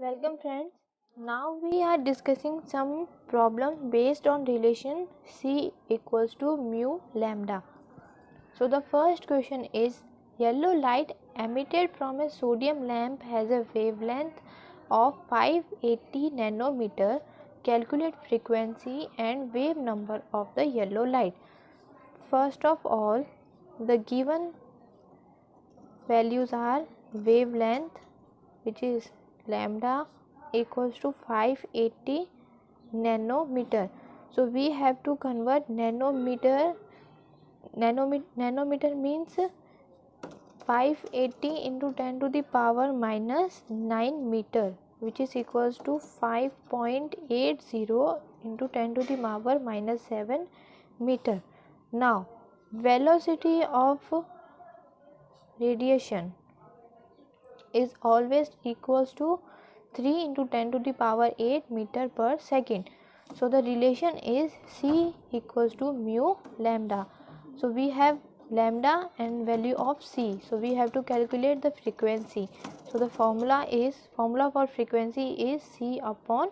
Welcome friends. Now we are discussing some problem based on relation C equals to mu lambda. So the first question is, yellow light emitted from a sodium lamp has a wavelength of 580 nanometer. Calculate frequency and wave number of the yellow light. First of all, the given values are wavelength, which is lambda equals to 580 nanometer. So we have to convert nanometer means 580 into 10 to the power minus 9 meter, which is equals to 5.80 into 10 to the power minus 7 meter. Now velocity of radiation is always equals to 3 into 10 to the power 8 meter per second. So the relation is C equals to mu lambda. So we have lambda and value of C. So we have to calculate the frequency. So the formula for frequency is C upon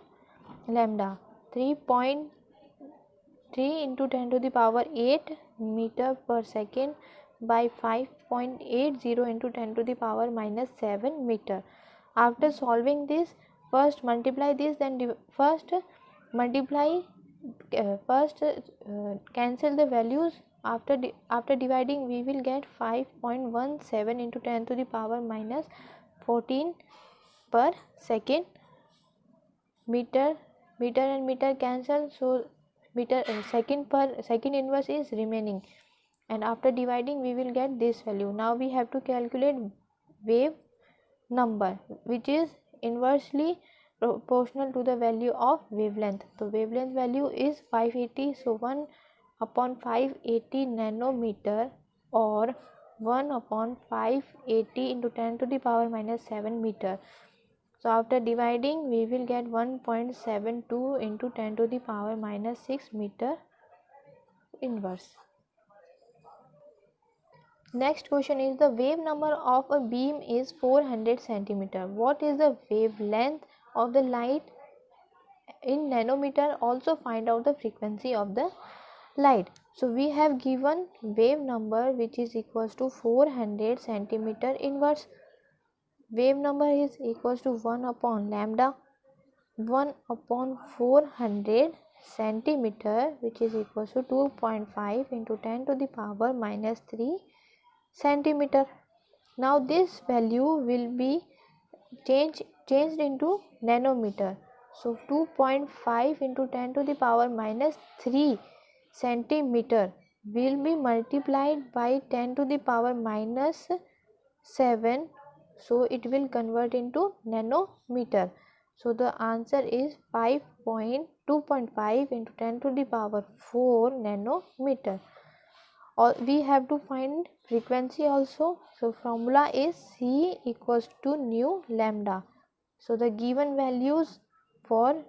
lambda. 3.3 into 10 to the power 8 meter per second by 5.80 into 10 to the power minus 7 meter. After solving this, first multiply this, then cancel the values. After dividing, we will get 5.17 into 10 to the power minus 14 per second. Meter and meter cancel, so second inverse is remaining, and after dividing we will get this value. Now we have to calculate wave number, which is inversely proportional to the value of wavelength. So wavelength value is 580, so 1 upon 580 nanometer, or 1 upon 580 into 10 to the power minus 7 meter. So after dividing, we will get 1.72 into 10 to the power minus 6 meter inverse. Next question is, the wave number of a beam is 400 centimeter. What is the wavelength of the light in nanometer? Also find out the frequency of the light. So we have given wave number, which is equals to 400 centimeter inverse. Wave number is equals to 1 upon lambda, 1 upon 400 centimeter, which is equals to 2.5 into 10 to the power minus 3 centimeter. Now this value will be changed into nanometer. So 2.5 into 10 to the power minus 3 centimeter will be multiplied by 10 to the power minus 7, so it will convert into nanometer. So the answer is 2.5 into 10 to the power 4 nanometer. We have to find frequency also. So formula is C equals to nu lambda. So the given values for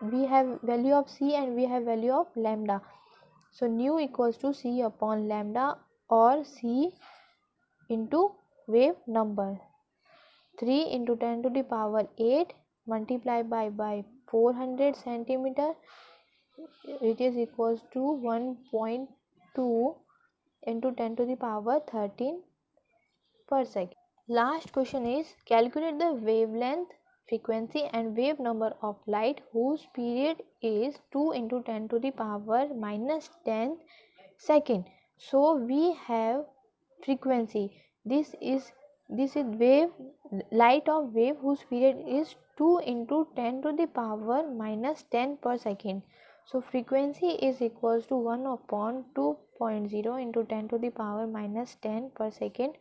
we have value of C and we have value of lambda. So nu equals to C upon lambda, or C into wave number. 3 into 10 to the power 8 multiplied by 400 centimeter, which is equals to 1.2 into 10 to the power 13 per second. Last question is, calculate the wavelength, frequency and wave number of light whose period is 2 into 10 to the power minus 10 second. So we have frequency. This is wave, light of wave whose period is 2 into 10 to the power minus 10 per second. So frequency is equals to 1 upon 2.0 into 10 to the power minus 10 per second.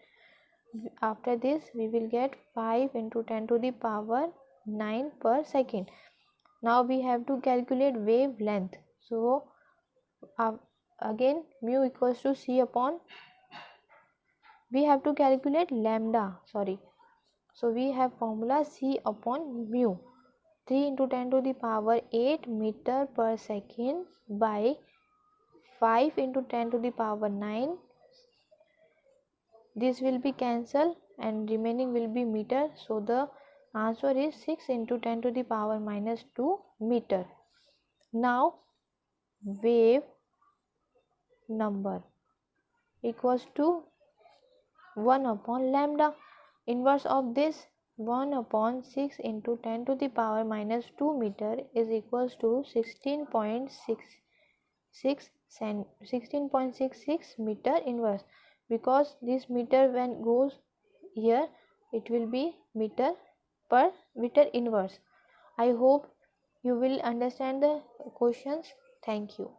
After this we will get 5 into 10 to the power 9 per second. Now we have to calculate wavelength. So again mu equals to C upon, we have to calculate lambda, so we have formula C upon mu, 3 into 10 to the power 8 meter per second by 5 into 10 to the power 9. This will be cancelled and remaining will be meter. So the Answer is 6 into 10 to the power minus 2 meter. Now wave number equals to 1 upon lambda. Inverse of this 1 upon 6 into 10 to the power minus 2 meter is equals to 16.66 meter inverse, because this meter when goes here it will be meter per meter inverse. I hope you will understand the questions. Thank you.